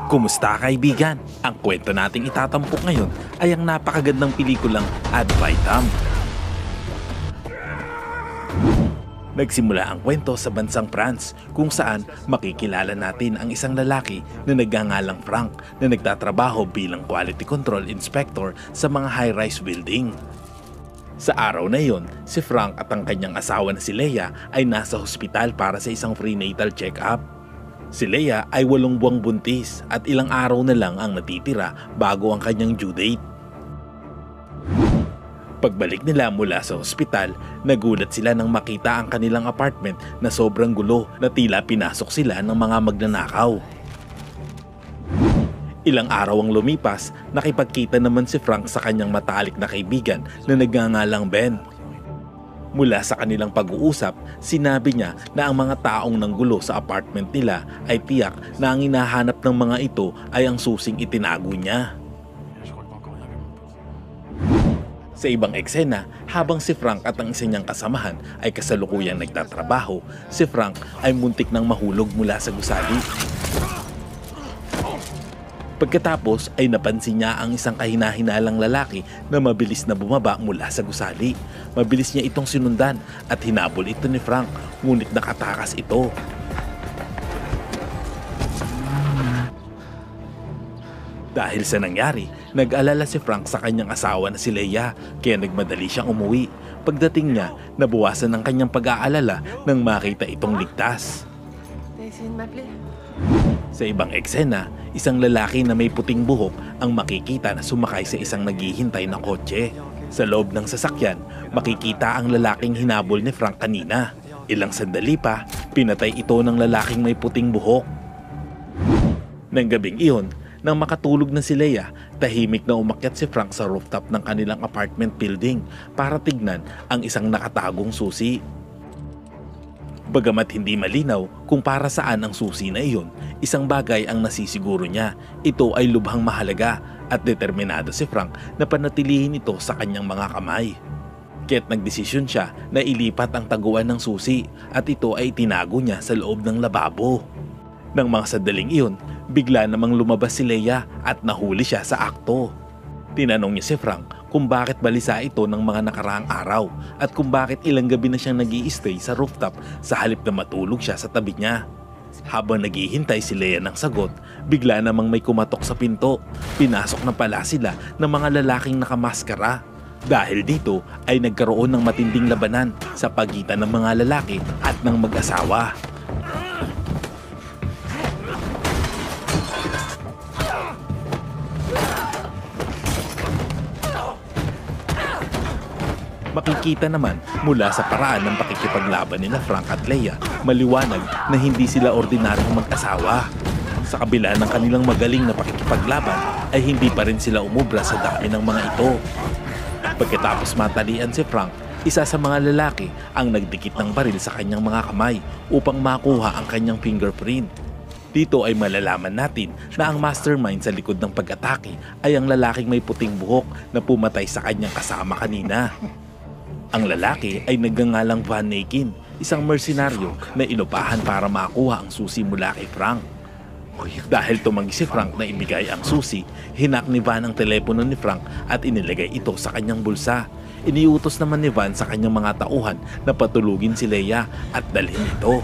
Kumusta kaibigan? Ang kwento nating itatampok ngayon ay ang napakagandang pelikulang Ad Vitam. Nagsimula ang kwento sa bansang France kung saan makikilala natin ang isang lalaki na nagngangalang Frank na nagtatrabaho bilang quality control inspector sa mga high-rise building. Sa araw na iyon, si Frank at ang kanyang asawa na si Leia ay nasa hospital para sa isang prenatal check-up. Si Leia ay 8 buwang buntis at ilang araw na lang ang natitira bago ang kanyang due date. Pagbalik nila mula sa ospital, nagulat sila nang makita ang kanilang apartment na sobrang gulo na tila pinasok sila ng mga magnanakaw. Ilang araw ang lumipas, nakipagkita naman si Frank sa kanyang matalik na kaibigan na nagngangalang Ben. Mula sa kanilang pag-uusap, sinabi niya na ang mga taong nanggulo sa apartment nila ay tiyak na ang hinahanap ng mga ito ay ang susing itinago niya. Sa ibang eksena, habang si Frank at ang isa niyang kasamahan ay kasalukuyang nagtatrabaho, si Frank ay muntik nang mahulog mula sa gusali. Pagkatapos ay napansin niya ang isang kahina-hinalang lalaki na mabilis na bumaba mula sa gusali. Mabilis niya itong sinundan at hinabol ito ni Frank, ngunit nakatakas ito. Dahil sa nangyari, nag-alala si Frank sa kanyang asawa na si Leia, kaya nagmadali siyang umuwi. Pagdating niya, nabawasan ang kanyang pag-aalala nang makita itong ligtas. Sa ibang eksena, isang lalaki na may puting buhok ang makikita na sumakay sa isang naghihintay na kotse. Sa loob ng sasakyan, makikita ang lalaking hinabol ni Frank kanina. Ilang sandali pa, pinatay ito ng lalaking may puting buhok. Nang gabing iyon, nang makatulog na si Leia, tahimik na umakyat si Frank sa rooftop ng kanilang apartment building para tignan ang isang nakatagong susi. Bagamat hindi malinaw kung para saan ang susi na iyon, isang bagay ang nasisiguro niya. Ito ay lubhang mahalaga at determinado si Frank na panatilihin ito sa kanyang mga kamay. Kaya't nagdesisyon siya na ilipat ang taguan ng susi at ito ay tinago niya sa loob ng lababo. Nang mga sandaling iyon, bigla namang lumabas si Leia at nahuli siya sa akto. Tinanong niya si Frank kung bakit balisa ito ng mga nakaraang araw at kung bakit ilang gabi na siyang nag-i-stay sa rooftop sa halip na matulog siya sa tabi niya. Habang naghihintay si Leia ng sagot, bigla namang may kumatok sa pinto. Pinasok na pala sila ng mga lalaking nakamaskara. Dahil dito ay nagkaroon ng matinding labanan sa pagitan ng mga lalaki at ng mag-asawa. Makikita naman mula sa paraan ng pakikipaglaban nila Frank at Leia, maliwanag na hindi sila ordinaryong mag-asawa. Sa kabila ng kanilang magaling na pakikipaglaban ay hindi pa rin sila umubra sa dami ng mga ito. Pagkatapos matalian si Frank, isa sa mga lalaki ang nagdikit ng baril sa kanyang mga kamay upang makuha ang kanyang fingerprint. Dito ay malalaman natin na ang mastermind sa likod ng pag-atake ay ang lalaking may puting buhok na pumatay sa kanyang kasama kanina. Ang lalaki ay nagngangalang Van Naken, isang mersenaryo na inupahan para makuha ang susi mula kay Frank. Dahil tumanggi si Frank na ibigay ang susi, hinak ni Van ang telepono ni Frank at inilagay ito sa kanyang bulsa. Iniutos naman ni Van sa kanyang mga tauhan na patulugin si Leia at dalhin ito.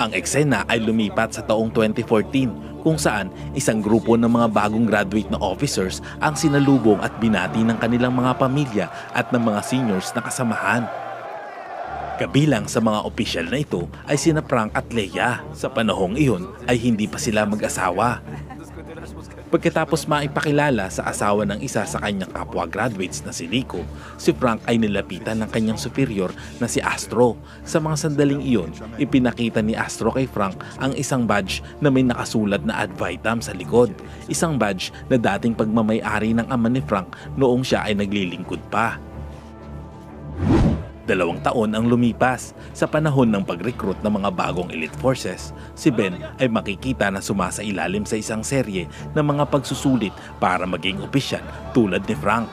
Ang eksena ay lumipat sa taong 2014 kung saan isang grupo ng mga bagong graduate na officers ang sinalubong at binati ng kanilang mga pamilya at ng mga seniors na kasamahan. Kabilang sa mga opisyal na ito ay sina Frank at Leia. Sa panahong iyon ay hindi pa sila mag-asawa. Pagkatapos maipakilala sa asawa ng isa sa kanyang kapwa graduates na si Nico, si Frank ay nilapitan ng kanyang superior na si Astro. Sa mga sandaling iyon, ipinakita ni Astro kay Frank ang isang badge na may nakasulat na Ad Vitam sa likod. Isang badge na dating pagmamay-ari ng ama ni Frank noong siya ay naglilingkod pa. 2 taon ang lumipas. Sa panahon ng pag-recruit ng mga bagong elite forces, si Ben ay makikita na sumasailalim sa isang serye ng mga pagsusulit para maging opisyal tulad ni Frank.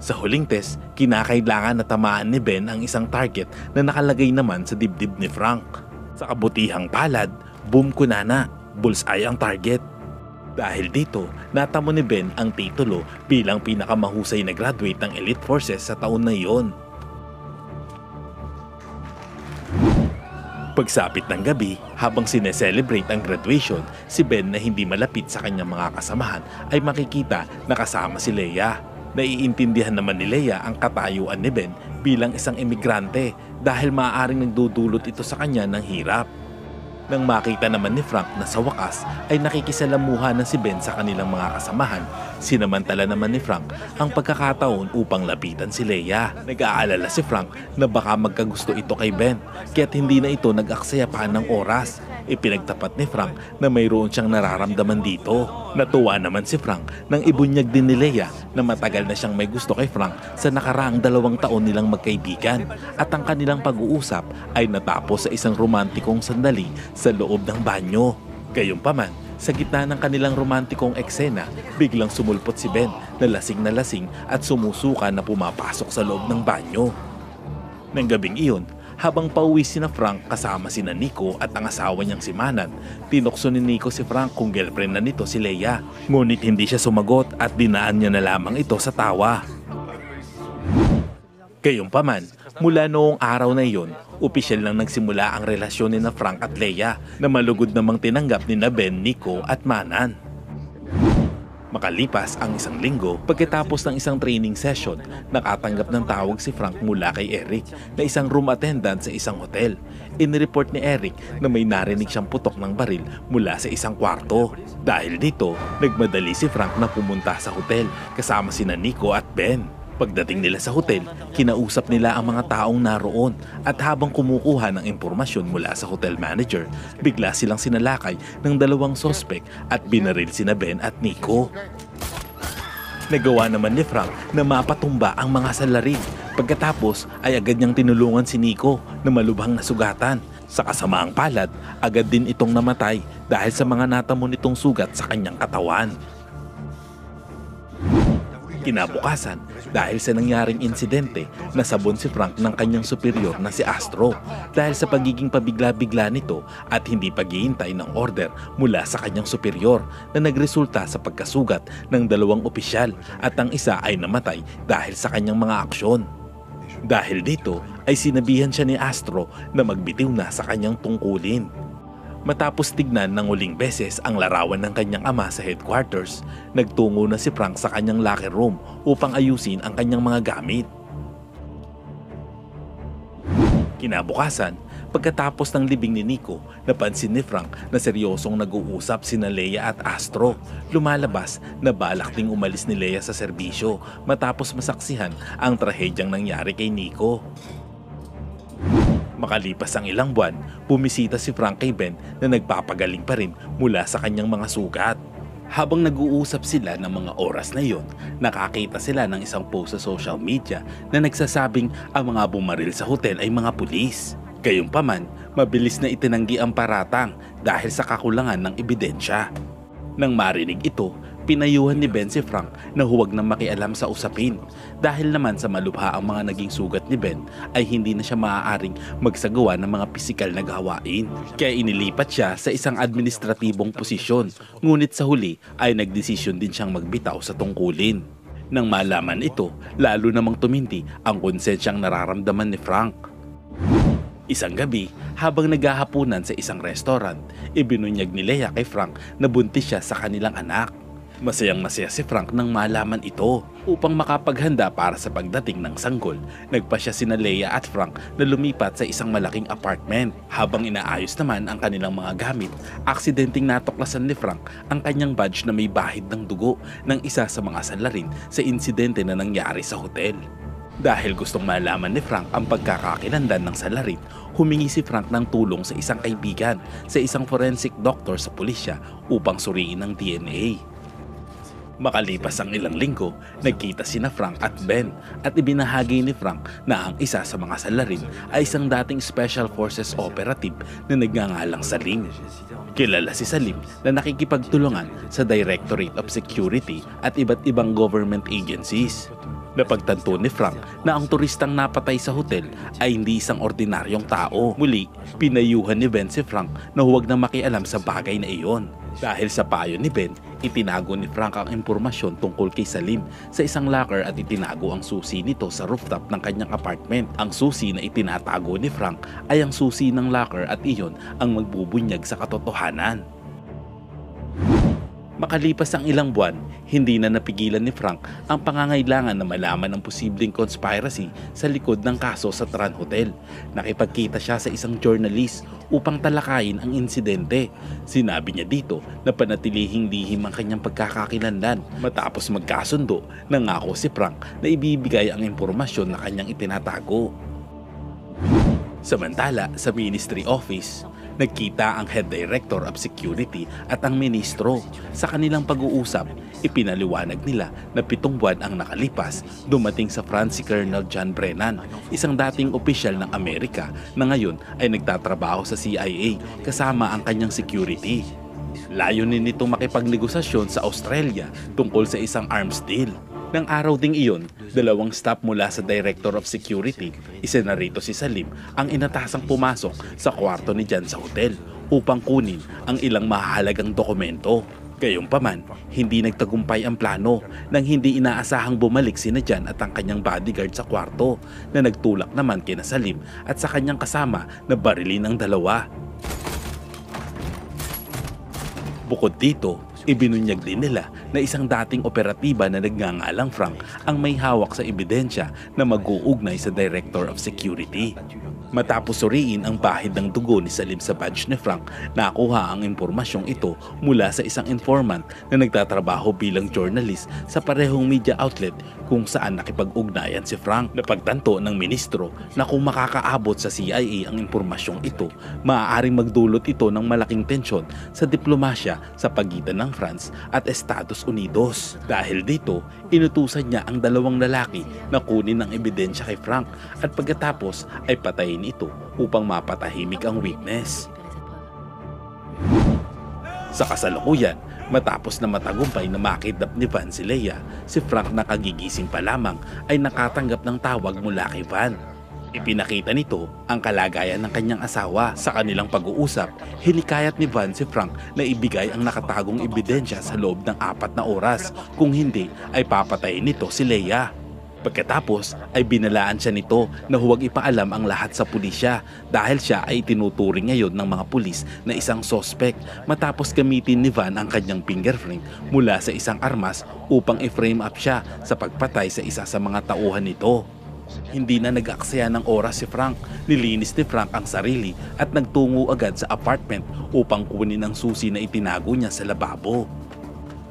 Sa huling test, kinakailangan na tamaan ni Ben ang isang target na nakalagay naman sa dibdib ni Frank. Sa kabutihang palad, boom kunana, bullseye ang target. Dahil dito, natamo ni Ben ang titulo bilang pinakamahusay na graduate ng Elite Forces sa taon na iyon. Pagsapit ng gabi, habang sineselebrate ang graduation, si Ben na hindi malapit sa kanyang mga kasamahan ay makikita na kasama si Leia. Naiintindihan naman ni Leia ang katayuan ni Ben bilang isang emigrante dahil maaaring nagdudulot ito sa kanya ng hirap. Nang makita naman ni Frank na sa wakas ay nakikisalamuha na si Ben sa kanilang mga kasamahan, sinamantala naman ni Frank ang pagkakataon upang lapitan si Leia. Nag-aalala si Frank na baka magkagusto ito kay Ben, kaya't hindi na ito nag-aksaya pa ng oras. Ipinagtapat ni Frank na mayroon siyang nararamdaman dito. Natuwa naman si Frank nang ibunyag din ni Leia na matagal na siyang may gusto kay Frank sa nakaraang 2 taon nilang magkaibigan at ang kanilang pag-uusap ay natapos sa isang romantikong sandali sa loob ng banyo. Gayunpaman, sa gitna ng kanilang romantikong eksena, biglang sumulpot si Ben na lasing at sumusuka na pumapasok sa loob ng banyo. Nang gabing iyon, habang pauwi sina Frank kasama sina Nico at ang asawa niyang si Manan, tinukso ni Nico si Frank kung girlfriend na nito si Leia. Ngunit hindi siya sumagot at dinaan niya na lamang ito sa tawa. Gayunpaman, mula noong araw na iyon, opisyal nang nagsimula ang relasyon ni na Frank at Leia na malugod namang tinanggap ni na Ben, Nico at Manan. Makalipas ang 1 linggo, pagkatapos ng isang training session, nakatanggap ng tawag si Frank mula kay Eric na isang room attendant sa isang hotel. Inireport ni Eric na may narinig siyang putok ng baril mula sa isang kwarto. Dahil dito, nagmadali si Frank na pumunta sa hotel kasama sina Nico at Ben. Pagdating nila sa hotel, kinausap nila ang mga taong naroon at habang kumukuha ng impormasyon mula sa hotel manager, bigla silang sinalakay ng 2 sospek at binaril sina Ben at Nico. Nagawa naman ni Frank na mapatumba ang mga salarin. Pagkatapos ay agad niyang tinulungan si Nico na malubhang nasugatan. Sa kasamaang palad, agad din itong namatay dahil sa mga natamo nitong sugat sa kanyang katawan. Kinabukasan, dahil sa nangyaring insidente, nasabon si Frank ng kanyang superior na si Astro dahil sa pagiging pabigla-bigla nito at hindi paghihintay ng order mula sa kanyang superior na nagresulta sa pagkasugat ng 2 opisyal at ang isa ay namatay dahil sa kanyang mga aksyon. Dahil dito ay sinabihan siya ni Astro na magbitiw na sa kanyang tungkulin. Matapos tignan ng uling beses ang larawan ng kanyang ama sa headquarters, nagtungo na si Frank sa kanyang locker room upang ayusin ang kanyang mga gamit. Kinabukasan, pagkatapos ng libing ni Nico, napansin ni Frank na seryosong nag-uusap sina Leia at Astro. Lumalabas na balak ding umalis ni Leia sa serbisyo matapos masaksihan ang trahedyang nangyari kay Nico. Makalipas ang ilang buwan, bumisita si Frank kay Ben na nagpapagaling pa rin mula sa kanyang mga sugat. Habang nag-uusap sila ng mga oras na iyon, nakakita sila ng isang post sa social media na nagsasabing ang mga bumaril sa hotel ay mga pulis. Gayunpaman, mabilis na itinanggi ang paratang dahil sa kakulangan ng ebidensya. Nang marinig ito, pinayuhan ni Ben si Frank na huwag na makialam sa usapin dahil naman sa malubha ang mga naging sugat ni Ben ay hindi na siya maaaring magsagawa ng mga pisikal na gawain. Kaya inilipat siya sa isang administratibong posisyon, ngunit sa huli ay nagdesisyon din siyang magbitaw sa tungkulin. Nang malaman ito, lalo namang tumindi ang konsensyang nararamdaman ni Frank. Isang gabi, habang naghahapunan sa isang restaurant, ibinunyag ni Leia kay Frank na buntis siya sa kanilang anak. Masayang-masaya si Frank nang malaman ito. Upang makapaghanda para sa pagdating ng sanggol, nagpa siya sina Leia at Frank na lumipat sa isang malaking apartment. Habang inaayos naman ang kanilang mga gamit, aksidenteng natuklasan ni Frank ang kanyang badge na may bahid ng dugo ng isa sa mga salarin sa insidente na nangyari sa hotel. Dahil gustong malaman ni Frank ang pagkakakilanlan ng salarin, humingi si Frank ng tulong sa isang kaibigan, sa isang forensic doctor sa pulisya upang suriin ang DNA. Makalipas ang ilang linggo, nagkita sina Frank at Ben at ibinahagi ni Frank na ang isa sa mga salarin ay isang dating Special Forces operative na nagngangalang Salim. Kilala si Salim na nakikipagtulungan sa Directorate of Security at iba't ibang government agencies. Napagtanto ni Frank na ang turistang napatay sa hotel ay hindi isang ordinaryong tao. Muli, pinayuhan ni Ben si Frank na huwag na makialam sa bagay na iyon. Dahil sa payo ni Ben, itinago ni Frank ang impormasyon tungkol kay Salim sa isang locker at itinago ang susi nito sa rooftop ng kanyang apartment. Ang susi na itinatago ni Frank ay ang susi ng locker at iyon ang magbubunyag sa katotohanan. Makalipas ang ilang buwan, hindi na napigilan ni Frank ang pangangailangan na malaman ang posibleng conspiracy sa likod ng kaso sa Tran Hotel. Nakipagkita siya sa isang journalist upang talakayin ang insidente. Sinabi niya dito na panatilihing lihim ang kanyang pagkakakilanlan. Matapos magkasundo, nangako si Frank na ibibigay ang impormasyon na kanyang itinatago. Samantala, sa Ministry Office, nagkita ang Head Director of Security at ang Ministro. Sa kanilang pag-uusap, ipinaliwanag nila na 7 buwan ang nakalipas, dumating sa France si Colonel John Brennan, isang dating opisyal ng Amerika na ngayon ay nagtatrabaho sa CIA kasama ang kanyang security. Layunin nito makipagnegosasyon sa Australia tungkol sa isang arms deal. Nang araw ding iyon, 2 staff mula sa Director of Security, isa na rito si Salim, ang inatasang pumasok sa kwarto ni Jan sa hotel upang kunin ang ilang mahalagang dokumento. Gayunpaman, hindi nagtagumpay ang plano nang hindi inaasahang bumalik sina Jan at ang kanyang bodyguard sa kwarto na nagtulak naman kina Salim at sa kanyang kasama na barilin ang dalawa. Bukod dito, ibinunyag din nila na isang dating operatiba na nagngangalang Frank ang may hawak sa ebidensya na mag-uugnay sa Director of Security. Matapos suriin ang bahid ng dugo ni Salim sa badge ni Frank, nakuha ang impormasyong ito mula sa isang informant na nagtatrabaho bilang journalist sa parehong media outlet kung saan nakipag-ugnayan si Frank. Napagtanto ng ministro na kung makakaabot sa CIA ang impormasyong ito, maaaring magdulot ito ng malaking tensyon sa diplomasya sa pagitan ng France at Estados Unidos. Dahil dito, inutusan niya ang 2 lalaki na kunin ang ebidensya kay Frank at pagkatapos ay patayin ito upang mapatahimik ang witness. Sa kasalukuyan, matapos na matagumpay na makidnap ni Van si Leia, si Frank na kagigising pa lamang ay nakatanggap ng tawag mula kay Van. Ipinakita nito ang kalagayan ng kanyang asawa. Sa kanilang pag-uusap, hinikayat ni Van si Frank na ibigay ang nakatagong ebidensya sa loob ng 4 na oras, kung hindi ay papatayin nito si Leia. Pagkatapos ay binalaan siya nito na huwag ipaalam ang lahat sa pulisya dahil siya ay tinuturing ngayon ng mga pulis na isang sospek matapos gamitin ni Van ang kanyang fingerprint mula sa isang armas upang i-frame up siya sa pagpatay sa isa sa mga tauhan nito. Hindi na nag-aksaya ng oras si Frank. Nilinis ni Frank ang sarili at nagtungo agad sa apartment upang kunin ang susi na itinago niya sa lababo.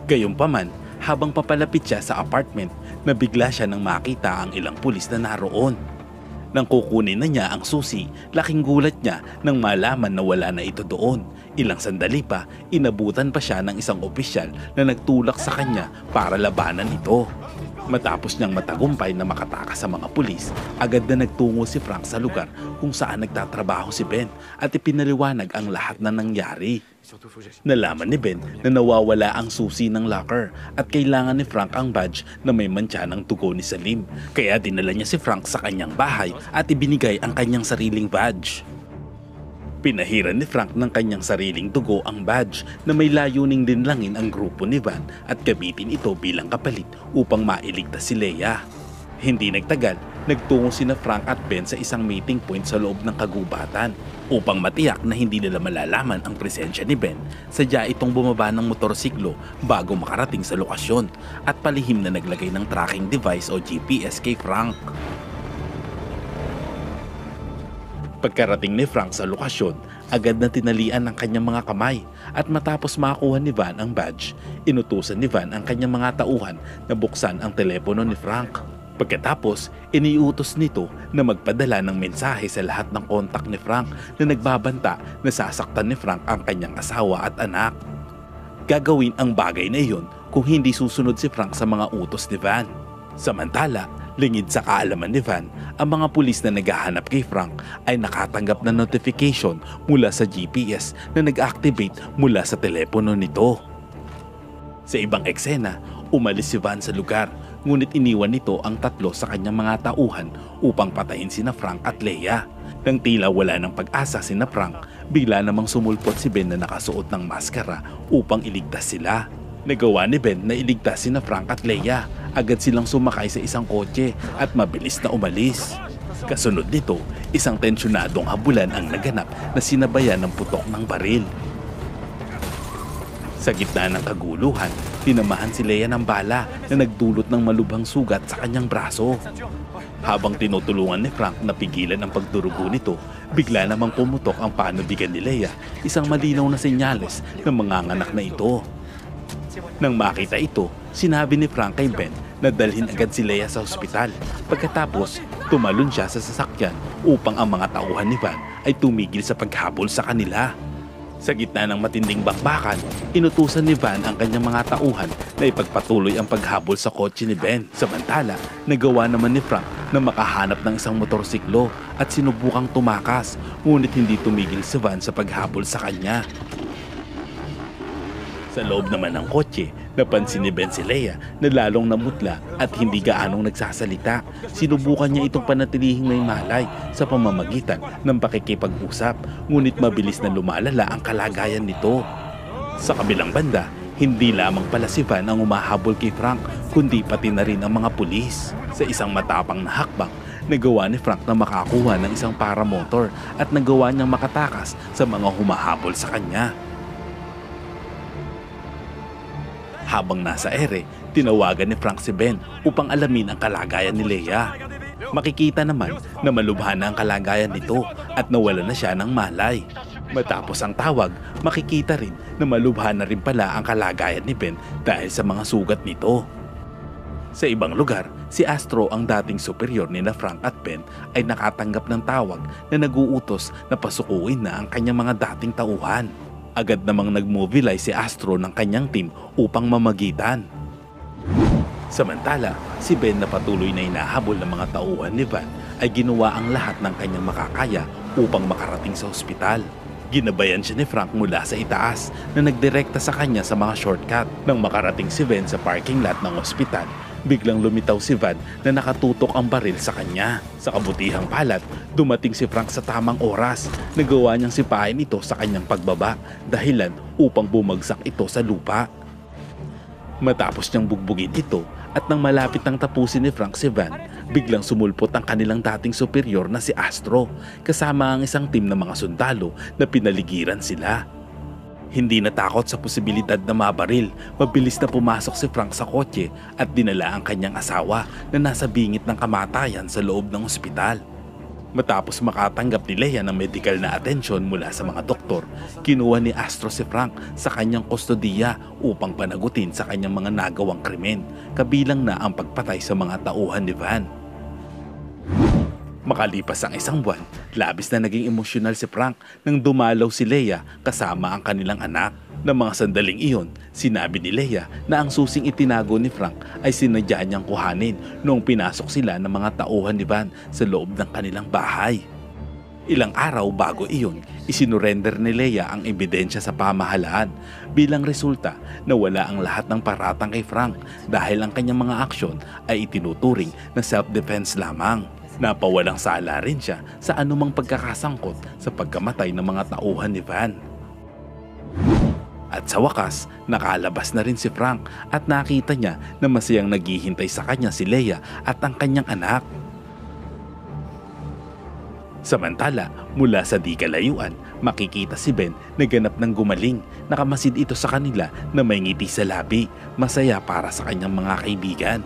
Gayunpaman, habang papalapit siya sa apartment, nabigla siya nang makita ang ilang pulis na naroon. Nang kukunin na niya ang susi, laking gulat niya nang malaman na wala na ito doon. Ilang sandali pa, inabutan pa siya ng isang opisyal na nagtulak sa kanya para labanan ito. Matapos niyang matagumpay na makatakas sa mga pulis, agad na nagtungo si Frank sa lugar kung saan nagtatrabaho si Ben at ipinaliwanag ang lahat na nangyari. Nalaman ni Ben na nawawala ang susi ng locker at kailangan ni Frank ang badge na may mantsa ng dugo ni Salim. Kaya dinala niya si Frank sa kanyang bahay at ibinigay ang kanyang sariling badge. Pinahiran ni Frank ng kanyang sariling dugo ang badge na may layuning dinlangin ang grupo ni Van at gamitin ito bilang kapalit upang mailigtas si Leia. Hindi nagtagal, nagtungo sina Frank at Ben sa isang meeting point sa loob ng kagubatan. Upang matiyak na hindi nila malalaman ang presensya ni Ben, sadya itong bumaba ng motorsiklo bago makarating sa lokasyon at palihim na naglagay ng tracking device o GPS kay Frank. Pagkarating ni Frank sa lokasyon, agad na tinalian ang kanyang mga kamay at matapos makuha ni Van ang badge, inutusan ni Van ang kanyang mga tauhan na buksan ang telepono ni Frank. Pagkatapos, iniutos nito na magpadala ng mensahe sa lahat ng kontak ni Frank na nagbabanta na sasaktan ni Frank ang kanyang asawa at anak. Gagawin ang bagay na iyon kung hindi susunod si Frank sa mga utos ni Van. Samantala, lingid sa kaalaman ni Van, ang mga pulis na naghahanap kay Frank ay nakatanggap na notification mula sa GPS na nag-activate mula sa telepono nito. Sa ibang eksena, umalis si Van sa lugar ngunit iniwan nito ang tatlo sa kanyang mga tauhan upang patayin sina Frank at Leia. Nang tila wala ng pag-asa sina Frank, bigla namang sumulpot si Ben na nakasuot ng maskara upang iligtas sila. Nagawa ni Ben na iligtas sina Frank at Leia. Agad silang sumakay sa isang kotse at mabilis na umalis. Kasunod nito, isang tensyonadong habulan ang naganap na sinabayan ng putok ng baril. Sa gitna ng kaguluhan, tinamahan si Leia ng bala na nagdulot ng malubhang sugat sa kanyang braso. Habang tinutulungan ni Frank na pigilan ang pagdurugo nito, bigla namang pumutok ang panubigan ni Leia, isang malinaw na senyales ng manganganak na ito. Nang makita ito, sinabi ni Frank kay Ben na dalhin agad si Leia sa ospital. Pagkatapos, tumalon siya sa sasakyan upang ang mga tauhan ni Van ay tumigil sa paghabol sa kanila. Sa gitna ng matinding bakbakan, inutusan ni Van ang kanyang mga tauhan na ipagpatuloy ang paghabol sa kotse ni Ben. Samantala, nagawa naman ni Frank na makahanap ng isang motorsiklo at sinubukang tumakas, ngunit hindi tumigil si Van sa paghabol sa kanya. Sa loob naman ng kotse, napansin ni Ben si Leia na lalong namutla at hindi gaanong nagsasalita. Sinubukan niya itong panatilihing may malay sa pamamagitan ng pakikipag-usap, ngunit mabilis na lumalala ang kalagayan nito. Sa kabilang banda, hindi lamang pala si Van ang umahabol kay Frank, kundi pati na rin ang mga pulis. Sa isang matapang na hakbang, nagawa ni Frank na makakuha ng isang paramotor at nagawa niyang makatakas sa mga humahabol sa kanya. Habang nasa ere, tinawagan ni Frank si Ben upang alamin ang kalagayan ni Leia. Makikita naman na malubha na ang kalagayan nito at nawala na siya ng malay. Matapos ang tawag, makikita rin na malubha na rin pala ang kalagayan ni Ben dahil sa mga sugat nito. Sa ibang lugar, si Astro, ang dating superior ni Frank at Ben, ay nakatanggap ng tawag na nag-uutos na pasukuin na ang kanyang mga dating tauhan. Agad namang nag-mobilize si Astro ng kanyang team upang mamagitan. Samantala, si Ben na patuloy na hinahabol ng mga tauhan ni Van ay ginawa ang lahat ng kanyang makakaya upang makarating sa ospital. Ginabayan siya ni Frank mula sa itaas na nagdirekta sa kanya sa mga shortcut. Nang makarating si Ben sa parking lot ng ospital, biglang lumitaw si Van na nakatutok ang baril sa kanya. Sa kabutihang palad, dumating si Frank sa tamang oras. Nagawa niyang sipahin ito sa kanyang pagbaba, dahilan upang bumagsak ito sa lupa. Matapos niyang bugbugin ito at nang malapit nang tapusin ni Frank si Van, biglang sumulpot ang kanilang dating superior na si Astro kasama ang isang team ng mga sundalo na pinaligiran sila. Hindi natakot sa posibilidad na mabaril, mabilis na pumasok si Frank sa kotse at dinala ang kanyang asawa na nasa bingit ng kamatayan sa loob ng ospital. Matapos makatanggap ni Leia ng medical na atensyon mula sa mga doktor, kinuha ni Astro si Frank sa kanyang kustodiya upang panagutin sa kanyang mga nagawang krimen, kabilang na ang pagpatay sa mga tauhan ni Van. Makalipas ang isang buwan, labis na naging emosyonal si Frank nang dumalaw si Leia kasama ang kanilang anak. Ng mga sandaling iyon, sinabi ni Leia na ang susing itinago ni Frank ay sinadya niyang kuhanin noong pinasok sila ng mga tauhan ni Van sa loob ng kanilang bahay. Ilang araw bago iyon, isinurrender ni Leia ang ebidensya sa pamahalaan. Bilang resulta, nawala ang lahat ng paratang kay Frank dahil ang kanyang mga aksyon ay itinuturing na self-defense lamang. Napawalang sala rin siya sa anumang pagkakasangkot sa pagkamatay ng mga tauhan ni Van. At sa wakas, nakalabas na rin si Frank at nakita niya na masayang naghihintay sa kanya si Leia at ang kanyang anak. Samantala, mula sa di kalayuan, makikita si Ben na ganap ng gumaling. Nakamasid ito sa kanila na may ngiti sa labi, masaya para sa kanyang mga kaibigan.